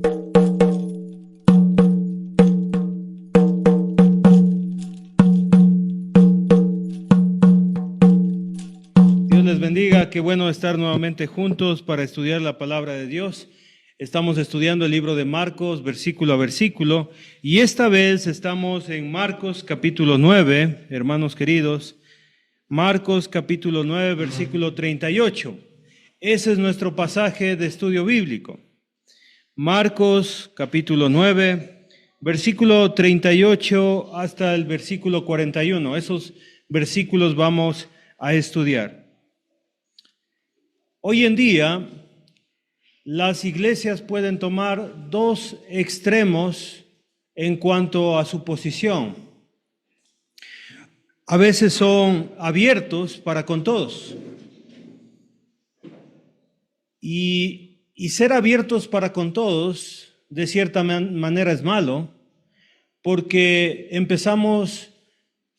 Dios les bendiga, qué bueno estar nuevamente juntos para estudiar la palabra de Dios. Estamos estudiando el libro de Marcos, versículo a versículo, y esta vez estamos en Marcos capítulo 9, hermanos queridos. Marcos capítulo 9, versículo 38. Ese es nuestro pasaje de estudio bíblico. Marcos capítulo 9, versículo 38 hasta el versículo 41. Esos versículos vamos a estudiar. Hoy en día, las iglesias pueden tomar dos extremos en cuanto a su posición. A veces son abiertos para con todos. Y ser abiertos para con todos, de cierta manera, es malo, porque empezamos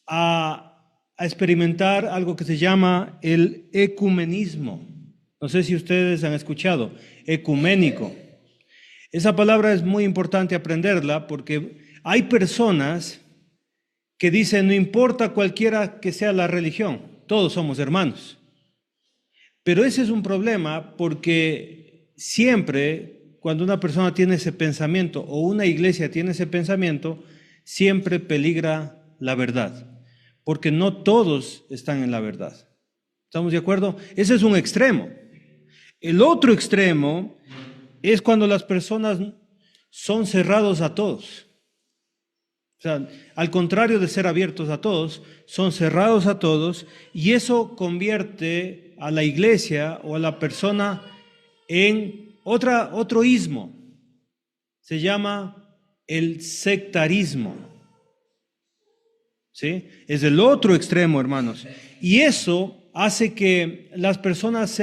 a experimentar algo que se llama el ecumenismo. No sé si ustedes han escuchado, ecuménico. Esa palabra es muy importante aprenderla porque hay personas que dicen, no importa cualquiera que sea la religión, todos somos hermanos. Pero ese es un problema porque siempre cuando una persona tiene ese pensamiento o una iglesia tiene ese pensamiento, siempre peligra la verdad, porque no todos están en la verdad. ¿Estamos de acuerdo? Ese es un extremo. El otro extremo es cuando las personas son cerrados a todos. O sea, al contrario de ser abiertos a todos, son cerrados a todos y eso convierte a la iglesia o a la persona en otro ismo. Se llama el sectarismo. ¿Sí? Es el otro extremo, hermanos. Y eso hace que las personas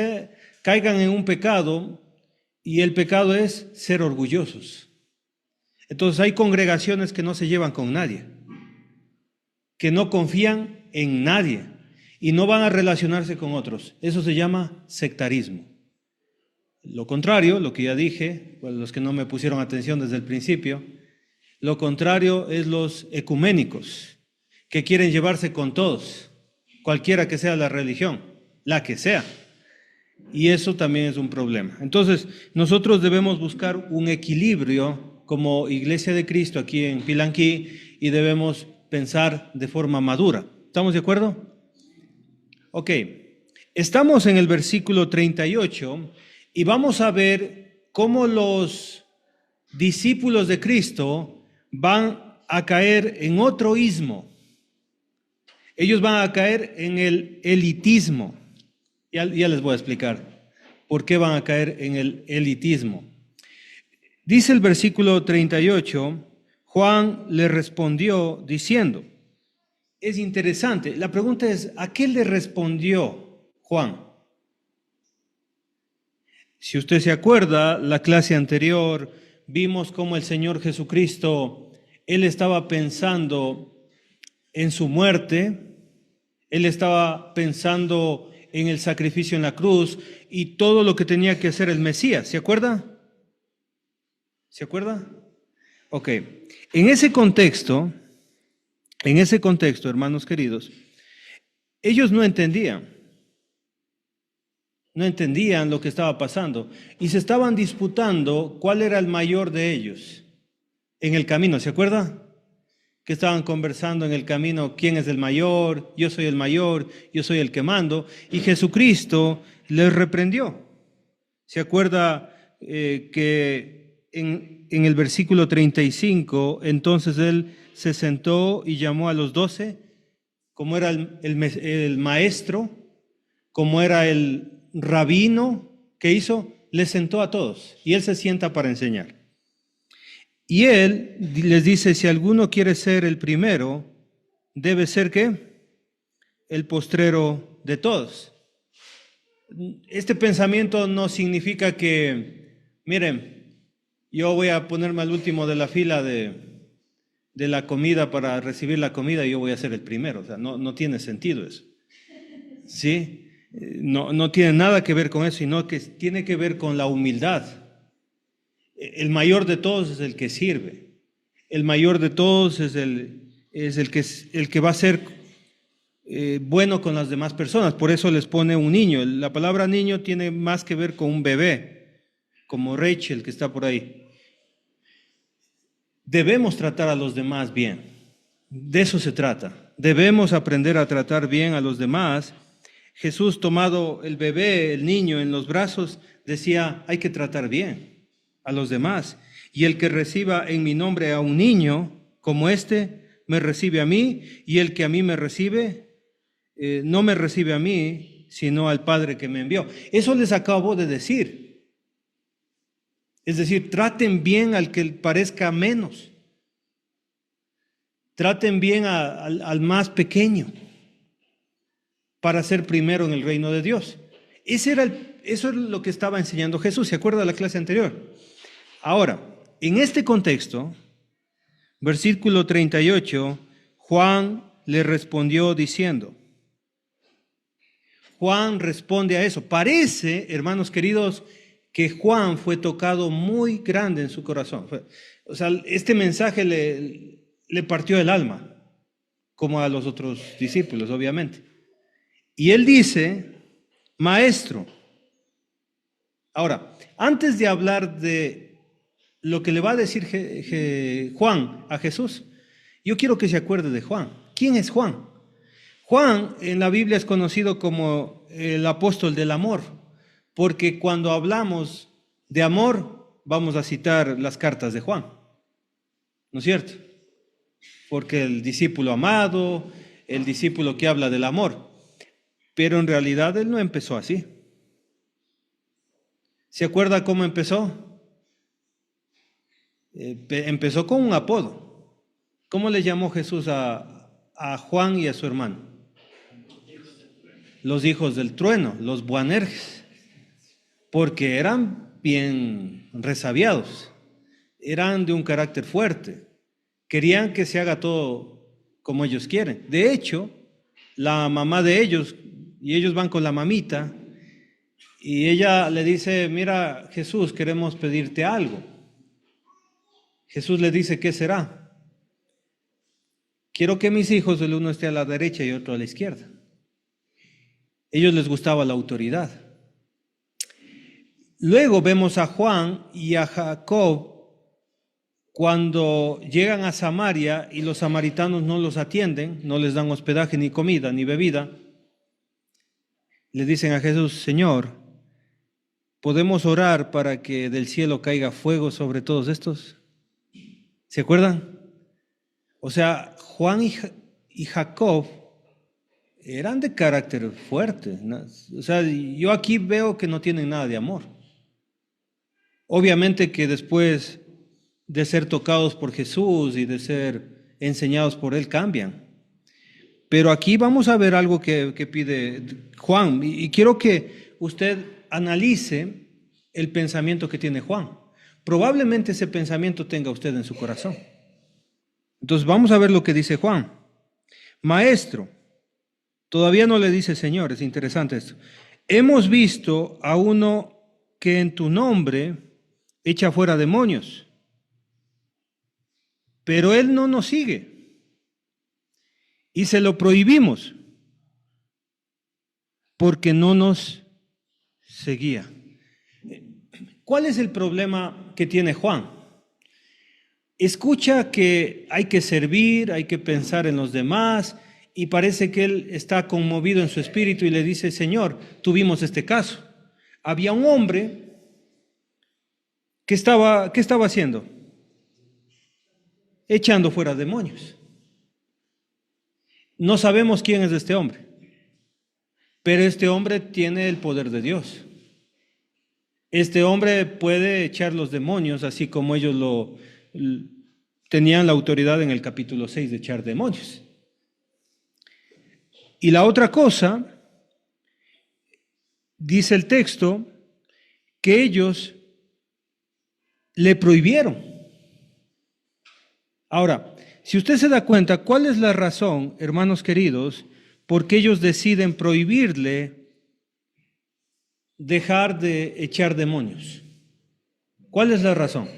caigan en un pecado, y el pecado es ser orgullosos. Entonces hay congregaciones que no se llevan con nadie, que no confían en nadie y no van a relacionarse con otros. Eso se llama sectarismo. Lo contrario, lo que ya dije, para los que no me pusieron atención desde el principio, lo contrario es los ecuménicos, que quieren llevarse con todos, cualquiera que sea la religión, la que sea. Y eso también es un problema. Entonces, nosotros debemos buscar un equilibrio como Iglesia de Cristo aquí en Pilanquí y debemos pensar de forma madura. ¿Estamos de acuerdo? Ok. Estamos en el versículo 38 y vamos a ver cómo los discípulos de Cristo van a caer en otro ismo. Ellos van a caer en el elitismo. Ya les voy a explicar por qué van a caer en el elitismo. Dice el versículo 38, Juan le respondió diciendo, es interesante, la pregunta es, ¿a qué le respondió Juan? Si usted se acuerda, la clase anterior vimos cómo el Señor Jesucristo, Él estaba pensando en su muerte, Él estaba pensando en el sacrificio en la cruz y todo lo que tenía que hacer el Mesías. ¿Se acuerda? ¿Se acuerda? Ok. En ese contexto, hermanos queridos, ellos no entendían lo que estaba pasando y se estaban disputando cuál era el mayor de ellos en el camino. ¿Se acuerda? Que estaban conversando en el camino, ¿quién es el mayor? Yo soy el mayor, yo soy el que mando. Y Jesucristo les reprendió. ¿Se acuerda que en el versículo 35, entonces Él se sentó y llamó a los 12, como era el maestro, como era el rabino, ¿qué hizo? Les sentó a todos y Él se sienta para enseñar. Y Él les dice, si alguno quiere ser el primero, debe ser ¿qué? El postrero de todos. Este pensamiento no significa que, miren, yo voy a ponerme al último de la fila de la comida para recibir la comida y yo voy a ser el primero. O sea, no tiene sentido eso. ¿Sí? No tiene nada que ver con eso, sino que tiene que ver con la humildad. El mayor de todos es el que sirve. El mayor de todos es el que va a ser bueno con las demás personas. Por eso les pone un niño. La palabra niño tiene más que ver con un bebé, como Rachel que está por ahí. Debemos tratar a los demás bien. De eso se trata. Debemos aprender a tratar bien a los demás. Jesús, tomado el bebé, el niño en los brazos, decía, hay que tratar bien a los demás. Y el que reciba en mi nombre a un niño como este, me recibe a mí, y el que a mí me recibe, no me recibe a mí, sino al Padre que me envió. Eso les acabo de decir. Es decir, traten bien al que parezca menos. Traten bien al más pequeño para ser primero en el reino de Dios. Eso es lo que estaba enseñando Jesús. ¿Se acuerda de la clase anterior? Ahora, en este contexto, versículo 38, Juan le respondió diciendo, Juan responde a eso. Parece, hermanos queridos, que Juan fue tocado muy grande en su corazón. O sea, este mensaje le partió el alma, como a los otros discípulos, obviamente. Y él dice, maestro. Ahora, antes de hablar de lo que le va a decir Juan a Jesús, yo quiero que se acuerde de Juan. ¿Quién es Juan? Juan en la Biblia es conocido como el apóstol del amor, porque cuando hablamos de amor, vamos a citar las cartas de Juan, ¿no es cierto? Porque el discípulo amado, el discípulo que habla del amor, pero en realidad él no empezó así. ¿Se acuerda cómo empezó? Empezó con un apodo. ¿Cómo le llamó Jesús a Juan y a su hermano? Los hijos del trueno, los Boanerges, porque eran bien resabiados, eran de un carácter fuerte, querían que se haga todo como ellos quieren. De hecho, la mamá de ellos, y ellos van con la mamita, y ella le dice, mira Jesús, queremos pedirte algo. Jesús le dice, ¿qué será? Quiero que mis hijos, el uno esté a la derecha y otro a la izquierda. Ellos les gustaba la autoridad. Luego vemos a Juan y a Jacob cuando llegan a Samaria y los samaritanos no los atienden, no les dan hospedaje ni comida ni bebida. Le dicen a Jesús, Señor, ¿podemos orar para que del cielo caiga fuego sobre todos estos? ¿Se acuerdan? O sea, Juan y Jacob eran de carácter fuerte, ¿no? O sea, yo aquí veo que no tienen nada de amor. Obviamente que después de ser tocados por Jesús y de ser enseñados por Él cambian. Pero aquí vamos a ver algo que pide Juan y quiero que usted analice el pensamiento que tiene Juan. Probablemente ese pensamiento tenga usted en su corazón. Entonces vamos a ver lo que dice Juan. Maestro, todavía no le dice Señor, es interesante esto. Hemos visto a uno que en tu nombre echa fuera demonios, pero él no nos sigue y se lo prohibimos porque no nos seguía. ¿Cuál es el problema que tiene Juan? Escucha que hay que servir, hay que pensar en los demás y parece que él está conmovido en su espíritu y le dice, Señor, tuvimos este caso. Había un hombre ¿qué estaba haciendo? Echando fuera demonios. No sabemos quién es este hombre, pero este hombre tiene el poder de Dios. Este hombre puede echar los demonios, así como ellos tenían la autoridad en el capítulo 6 de echar demonios. Y la otra cosa, dice el texto, que ellos le prohibieron. Ahora, si usted se da cuenta, ¿cuál es la razón, hermanos queridos, por qué ellos deciden prohibirle dejar de echar demonios? ¿Cuál es la razón?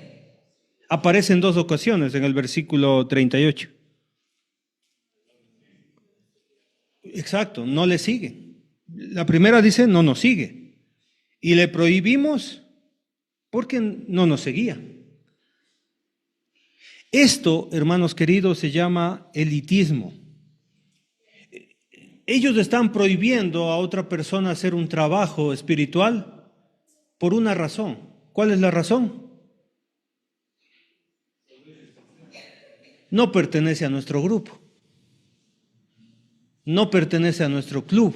Aparece en dos ocasiones en el versículo 38. Exacto, no le sigue. La primera dice, no nos sigue. Y le prohibimos porque no nos seguía. Esto, hermanos queridos, se llama elitismo. Ellos están prohibiendo a otra persona hacer un trabajo espiritual por una razón. ¿Cuál es la razón? No pertenece a nuestro grupo. No pertenece a nuestro club.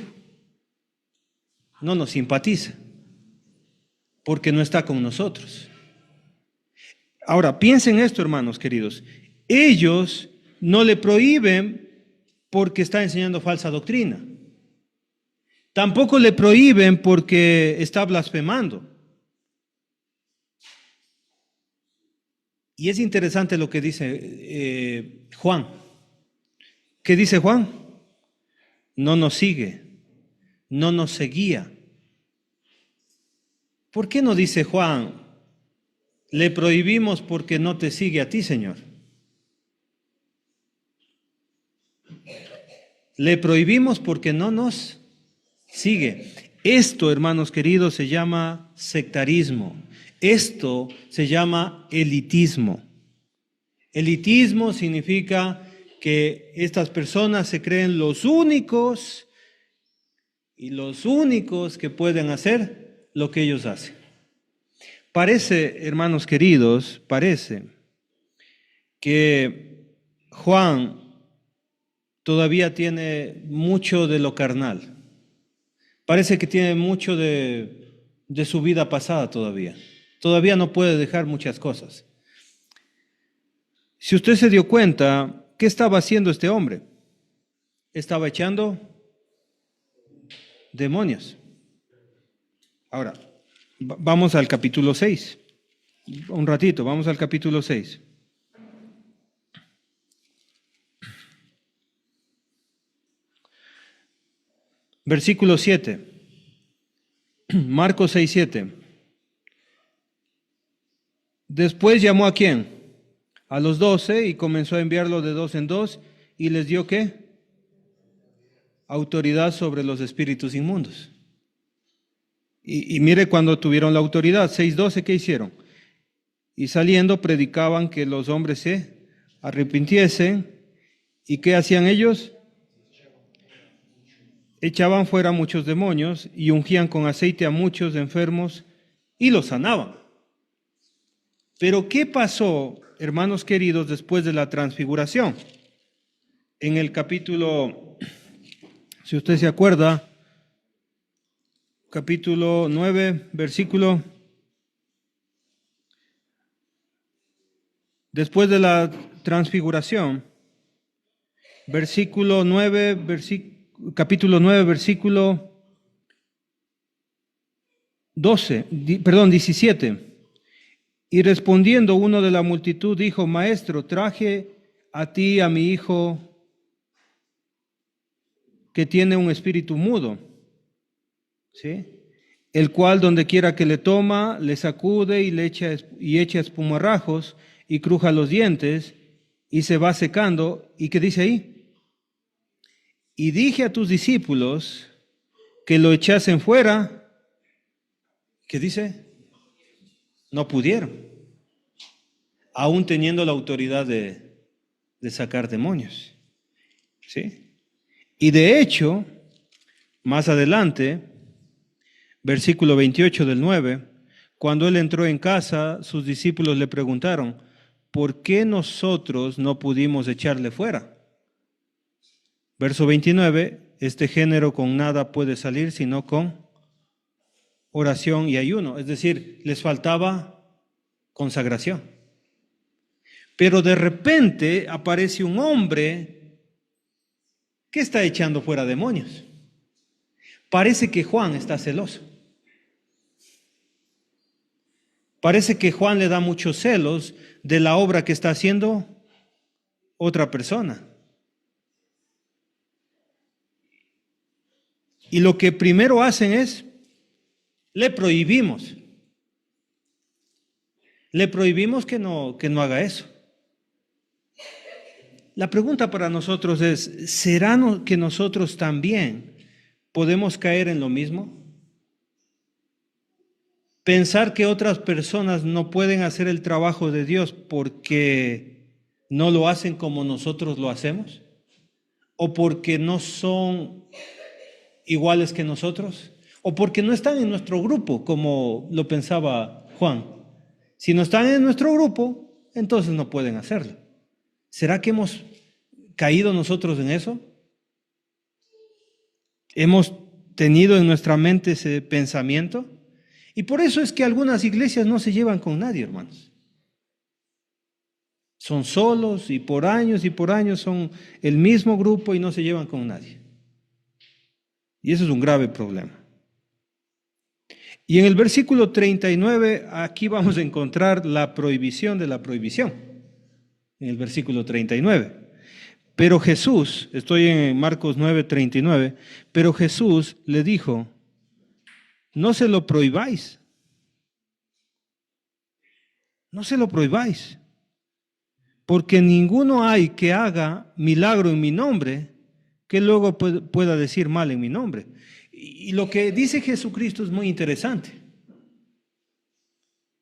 No nos simpatiza. Porque no está con nosotros. Ahora, piensen esto, hermanos queridos. Ellos no le prohíben porque está enseñando falsa doctrina. Tampoco le prohíben porque está blasfemando. Y es interesante lo que dice Juan. ¿Qué dice Juan? No nos sigue, no nos seguía. ¿Por qué no dice Juan, le prohibimos porque no te sigue a ti, Señor? Le prohibimos porque no nos sigue. Esto, hermanos queridos, se llama sectarismo. Esto se llama elitismo. Elitismo significa que estas personas se creen los únicos y los únicos que pueden hacer lo que ellos hacen. Parece, hermanos queridos, parece que Juan todavía tiene mucho de lo carnal. Parece que tiene mucho de su vida pasada todavía. Todavía no puede dejar muchas cosas. Si usted se dio cuenta, ¿qué estaba haciendo este hombre? Estaba echando demonios. Ahora, vamos al capítulo 6. Un ratito, vamos al capítulo 6. Versículo 7. Marcos 6, 7. Después llamó ¿a quién? A los 12 y comenzó a enviarlo de dos en dos y les dio ¿qué? Autoridad sobre los espíritus inmundos. Y mire cuando tuvieron la autoridad, 6:12, ¿qué hicieron? Y saliendo predicaban que los hombres se arrepintiesen. ¿Y qué hacían ellos? Echaban fuera muchos demonios y ungían con aceite a muchos enfermos y los sanaban. Pero ¿qué pasó, hermanos queridos, después de la transfiguración? En el capítulo, si usted se acuerda, capítulo 9, versículo. Después de la transfiguración, versículo 9, capítulo 9, versículo 17. Y respondiendo uno de la multitud dijo, Maestro, traje a ti a mi hijo que tiene un espíritu mudo, ¿sí? El cual donde quiera que le toma, le sacude y le echa espumarrajos y cruja los dientes y se va secando. ¿Y qué dice ahí? Y dije a tus discípulos que lo echasen fuera. ¿Qué dice? No pudieron, aún teniendo la autoridad de sacar demonios. ¿Sí? Y de hecho, más adelante, versículo 28 del 9, cuando él entró en casa, sus discípulos le preguntaron, ¿por qué nosotros no pudimos echarle fuera? Verso 29, este género con nada puede salir sino con oración y ayuno. Es decir, les faltaba consagración. Pero de repente aparece un hombre que está echando fuera demonios. Parece que Juan está celoso. Parece que Juan le da muchos celos de la obra que está haciendo otra persona. Y lo que primero hacen es, le prohibimos. Le prohibimos que no haga eso. La pregunta para nosotros es, ¿será que nosotros también podemos caer en lo mismo? Pensar que otras personas no pueden hacer el trabajo de Dios porque no lo hacen como nosotros lo hacemos, o porque no son iguales que nosotros, o porque no están en nuestro grupo, como lo pensaba Juan. Si no están en nuestro grupo, entonces no pueden hacerlo. ¿Será que hemos caído nosotros en eso? ¿Hemos tenido en nuestra mente ese pensamiento? Y por eso es que algunas iglesias no se llevan con nadie, hermanos. Son solos y por años son el mismo grupo y no se llevan con nadie. Y eso es un grave problema. Y en el versículo 39, aquí vamos a encontrar la prohibición de la prohibición. En el versículo 39. Pero Jesús, estoy en Marcos 9:39, pero Jesús le dijo, no se lo prohibáis. No se lo prohibáis. Porque ninguno hay que haga milagro en mi nombre que luego pueda decir mal en mi nombre. Y lo que dice Jesucristo es muy interesante.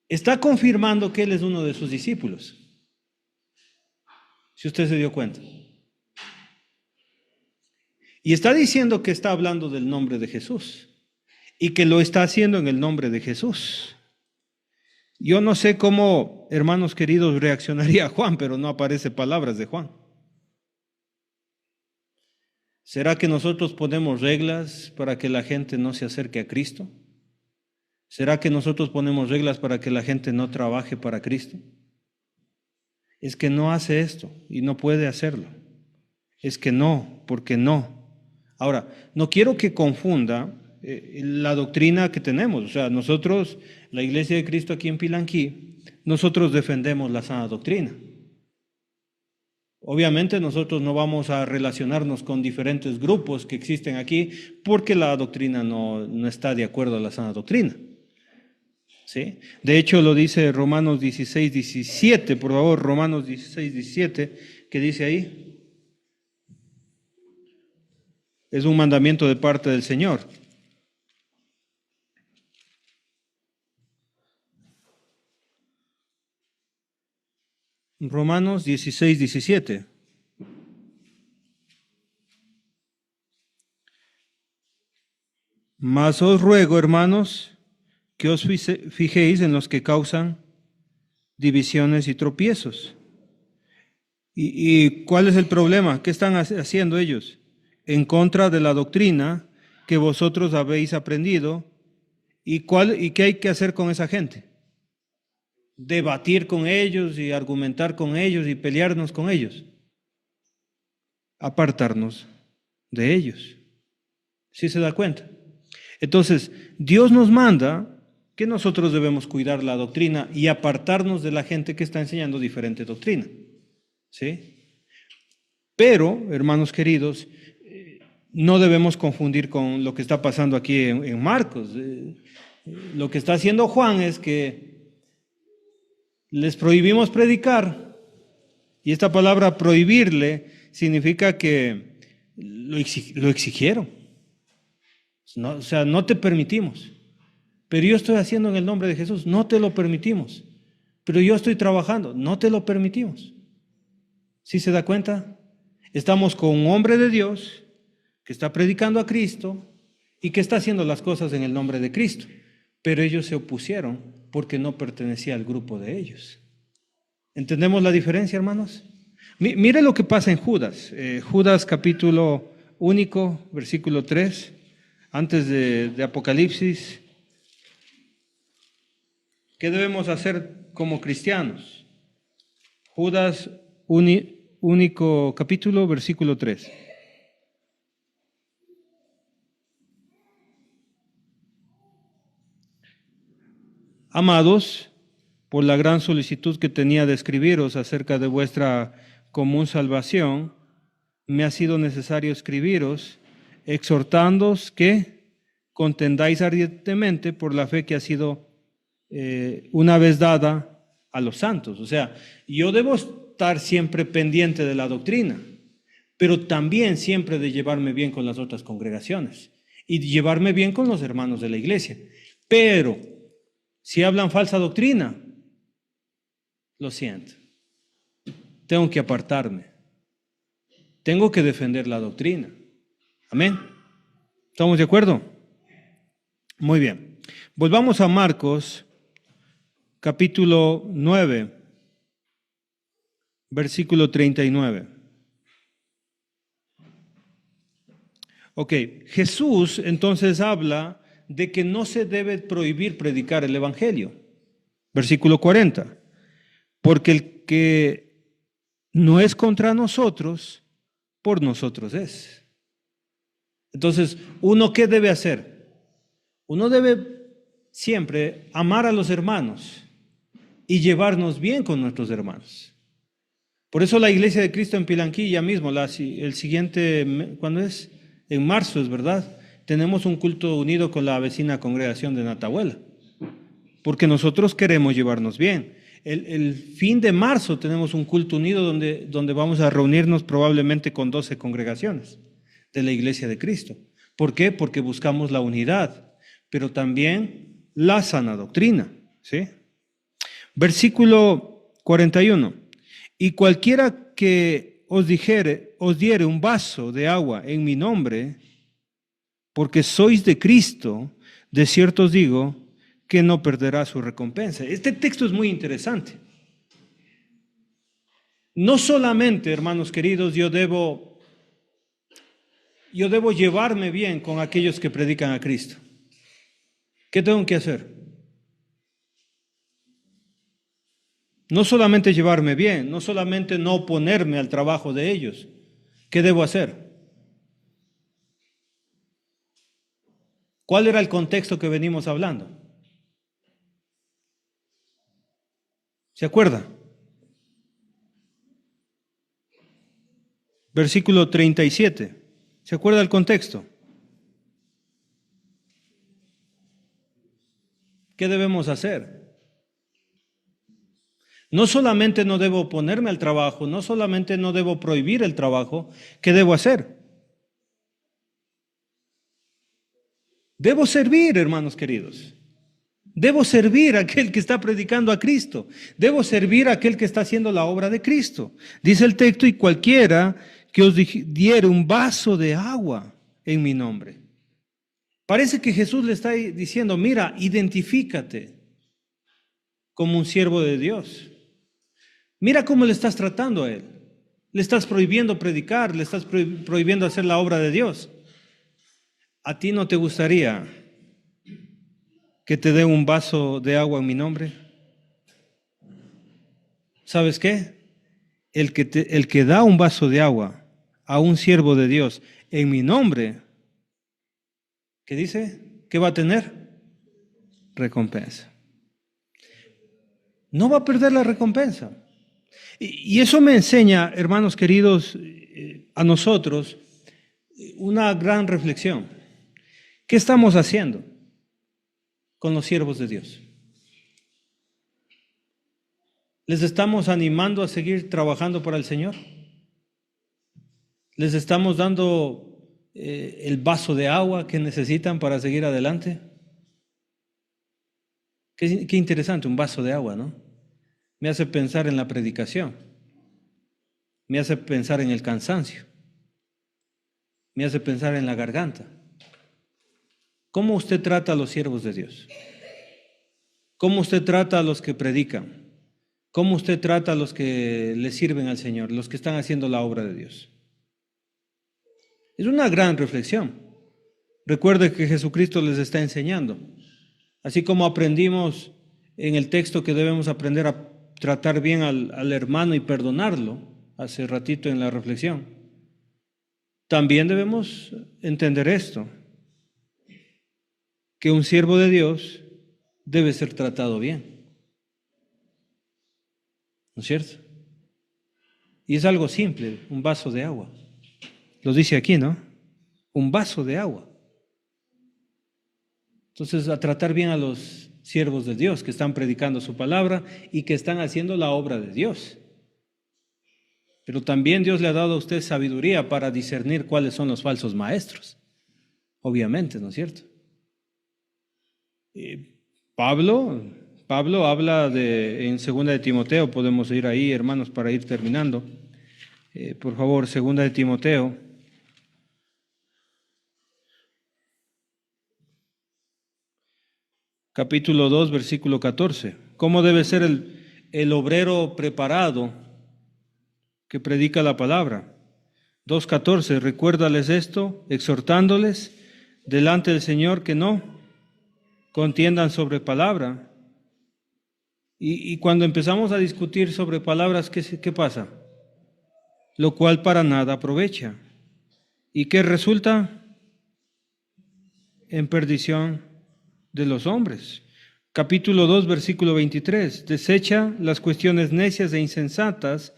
Está confirmando que Él es uno de sus discípulos. Si usted se dio cuenta. Y está diciendo que está hablando del nombre de Jesús. Y que lo está haciendo en el nombre de Jesús. Yo no sé cómo, hermanos queridos, reaccionaría Juan, pero no aparece palabras de Juan. ¿Será que nosotros ponemos reglas para que la gente no se acerque a Cristo? ¿Será que nosotros ponemos reglas para que la gente no trabaje para Cristo? Es que no hace esto y no puede hacerlo. Es que no, porque no. Ahora, no quiero que confunda la doctrina que tenemos. O sea, nosotros, la Iglesia de Cristo aquí en Pilanquí, nosotros defendemos la sana doctrina. Obviamente nosotros no vamos a relacionarnos con diferentes grupos que existen aquí porque la doctrina no está de acuerdo a la sana doctrina. ¿Sí? De hecho lo dice Romanos 16:17, por favor, Romanos 16:17, que dice ahí. Es un mandamiento de parte del Señor. Romanos 16:17. Mas os ruego, hermanos, que os fijéis en los que causan divisiones y tropiezos. ¿Y cuál es el problema? ¿Qué están haciendo ellos? En contra de la doctrina que vosotros habéis aprendido. ¿Y qué hay que hacer con esa gente? Debatir con ellos y argumentar con ellos y pelearnos con ellos. Apartarnos de ellos. ¿Sí se da cuenta? Entonces, Dios nos manda que nosotros debemos cuidar la doctrina y apartarnos de la gente que está enseñando diferente doctrina. ¿Sí? Pero, hermanos queridos, no debemos confundir con lo que está pasando aquí en Marcos. Lo que está haciendo Juan es que les prohibimos predicar, y esta palabra prohibirle significa que lo exigieron. No, o sea, no te permitimos. Pero yo estoy haciendo en el nombre de Jesús, no te lo permitimos. Pero yo estoy trabajando, no te lo permitimos. ¿Sí se da cuenta? Estamos con un hombre de Dios que está predicando a Cristo y que está haciendo las cosas en el nombre de Cristo. Pero ellos se opusieron porque no pertenecía al grupo de ellos. ¿Entendemos la diferencia, hermanos? Mire lo que pasa en Judas. Judas capítulo único, versículo 3, antes de Apocalipsis. ¿Qué debemos hacer como cristianos? Judas único capítulo, versículo 3. Amados, por la gran solicitud que tenía de escribiros acerca de vuestra común salvación, me ha sido necesario escribiros, exhortándoos que contendáis ardientemente por la fe que ha sido una vez dada a los santos. O sea, yo debo estar siempre pendiente de la doctrina, pero también siempre de llevarme bien con las otras congregaciones y llevarme bien con los hermanos de la iglesia. Pero si hablan falsa doctrina, lo siento, tengo que apartarme, tengo que defender la doctrina. Amén. ¿Estamos de acuerdo? Muy bien. Volvamos a Marcos, capítulo 9, versículo 39. Ok, Jesús entonces habla de que no se debe prohibir predicar el Evangelio. Versículo 40. Porque el que no es contra nosotros, por nosotros es. Entonces, ¿uno qué debe hacer? Uno debe siempre amar a los hermanos y llevarnos bien con nuestros hermanos. Por eso la Iglesia de Cristo en Pilanquilla mismo, el siguiente, ¿cuándo es? En marzo, es verdad, tenemos un culto unido con la vecina congregación de Natahuela, porque nosotros queremos llevarnos bien. El fin de marzo tenemos un culto unido donde vamos a reunirnos probablemente con 12 congregaciones de la Iglesia de Cristo. ¿Por qué? Porque buscamos la unidad, pero también la sana doctrina, ¿sí? Versículo 41. Y cualquiera que os diere un vaso de agua en mi nombre, porque sois de Cristo, de cierto os digo que no perderá su recompensa. Este texto es muy interesante. No solamente, hermanos queridos, yo debo llevarme bien con aquellos que predican a Cristo. ¿Qué tengo que hacer? No solamente llevarme bien, no solamente no oponerme al trabajo de ellos. ¿Qué debo hacer? ¿Cuál era el contexto que venimos hablando? ¿Se acuerda? Versículo 37. ¿Se acuerda el contexto? ¿Qué debemos hacer? No solamente no debo oponerme al trabajo, no solamente no debo prohibir el trabajo, ¿qué debo hacer? Debo servir, hermanos queridos. Debo servir a aquel que está predicando a Cristo. Debo servir a aquel que está haciendo la obra de Cristo. Dice el texto, y cualquiera que os diere un vaso de agua en mi nombre. Parece que Jesús le está diciendo, mira, identifícate como un siervo de Dios. Mira cómo le estás tratando a él. Le estás prohibiendo predicar, le estás prohibiendo hacer la obra de Dios. ¿A ti no te gustaría que te dé un vaso de agua en mi nombre? ¿Sabes qué? El que da un vaso de agua a un siervo de Dios en mi nombre, ¿qué dice? ¿Qué va a tener? Recompensa. No va a perder la recompensa. Y eso me enseña, hermanos queridos, a nosotros una gran reflexión. ¿Qué estamos haciendo con los siervos de Dios? ¿Les estamos animando a seguir trabajando para el Señor? ¿Les estamos dando el vaso de agua que necesitan para seguir adelante? Qué interesante, un vaso de agua, ¿no? Me hace pensar en la predicación, me hace pensar en el cansancio, me hace pensar en la garganta. ¿Cómo usted trata a los siervos de Dios? ¿Cómo usted trata a los que predican? ¿Cómo usted trata a los que le sirven al Señor, los que están haciendo la obra de Dios? Es una gran reflexión. Recuerde que Jesucristo les está enseñando. Así como aprendimos en el texto que debemos aprender a tratar bien al hermano y perdonarlo, hace ratito en la reflexión, también debemos entender esto, que un siervo de Dios debe ser tratado bien. ¿No es cierto? Y es algo simple, un vaso de agua. Lo dice aquí, ¿no? Un vaso de agua. Entonces, a tratar bien a los siervos de Dios, que están predicando su palabra y que están haciendo la obra de Dios. Pero también Dios le ha dado a usted sabiduría para discernir cuáles son los falsos maestros. Obviamente, ¿no es cierto? Pablo habla en 2 de Timoteo, podemos ir ahí, hermanos, para ir terminando. Por favor, 2 de Timoteo. Capítulo 2, versículo 14. ¿Cómo debe ser el obrero preparado que predica la palabra? 2:14, recuérdales esto, exhortándoles delante del Señor que no contiendan sobre palabra. Y cuando empezamos a discutir sobre palabras, ¿qué pasa? Lo cual para nada aprovecha. ¿Y qué resulta? En perdición de los hombres. Capítulo 2, versículo 23. Desecha las cuestiones necias e insensatas,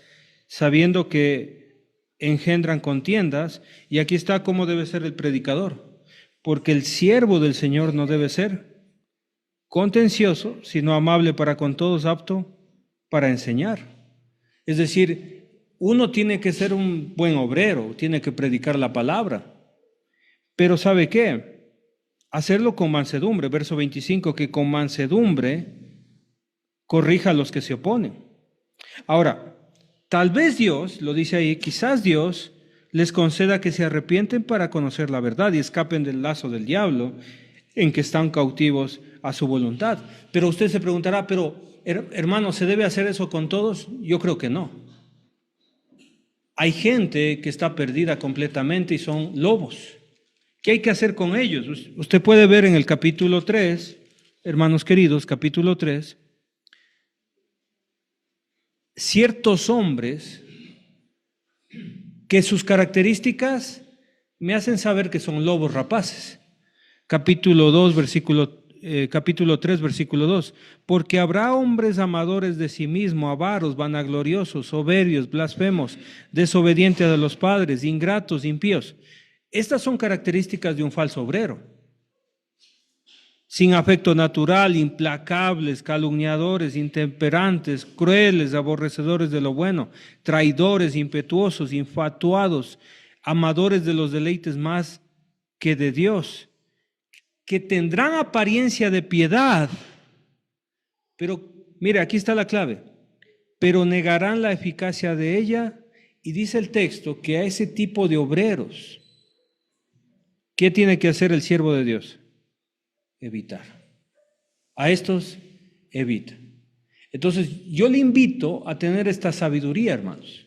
sabiendo que engendran contiendas. Y aquí está cómo debe ser el predicador. Porque el siervo del Señor no debe ser contencioso, sino amable para con todos, apto para enseñar. Es decir, uno tiene que ser un buen obrero, tiene que predicar la palabra. Pero ¿sabe qué? Hacerlo con mansedumbre. Verso 25, que con mansedumbre corrija a los que se oponen. Ahora, tal vez Dios, lo dice ahí, quizás Dios les conceda que se arrepienten para conocer la verdad y escapen del lazo del diablo en que están cautivos a su voluntad. Pero usted se preguntará, pero hermano, ¿se debe hacer eso con todos? Yo creo que no. Hay gente que está perdida completamente y son lobos. ¿Qué hay que hacer con ellos? Usted puede ver en el capítulo 3, hermanos queridos, capítulo 3, ciertos hombres que sus características me hacen saber que son lobos rapaces. Capítulo 3, versículo 2. Porque habrá hombres amadores de sí mismo, avaros, vanagloriosos, soberbios, blasfemos, desobedientes a los padres, ingratos, impíos. Estas son características de un falso obrero. Sin afecto natural, implacables, calumniadores, intemperantes, crueles, aborrecedores de lo bueno, traidores, impetuosos, infatuados, amadores de los deleites más que de Dios, que tendrán apariencia de piedad, pero mire, aquí está la clave, pero negarán la eficacia de ella. Y dice el texto que a ese tipo de obreros, ¿qué tiene que hacer el siervo de Dios? Evitar. A estos evita. Entonces yo le invito a tener esta sabiduría, hermanos,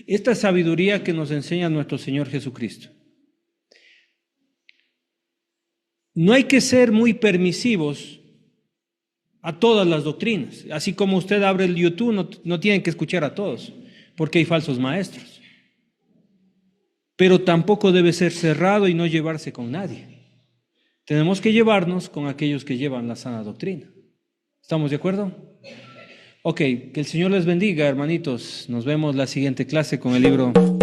esta sabiduría que nos enseña nuestro Señor Jesucristo. No hay que ser muy permisivos a todas las doctrinas. Así como usted abre el YouTube, no tienen que escuchar a todos, porque hay falsos maestros. Pero tampoco debe ser cerrado y no llevarse con nadie. Tenemos que llevarnos con aquellos que llevan la sana doctrina. ¿Estamos de acuerdo? Ok, que el Señor les bendiga, hermanitos. Nos vemos la siguiente clase con el libro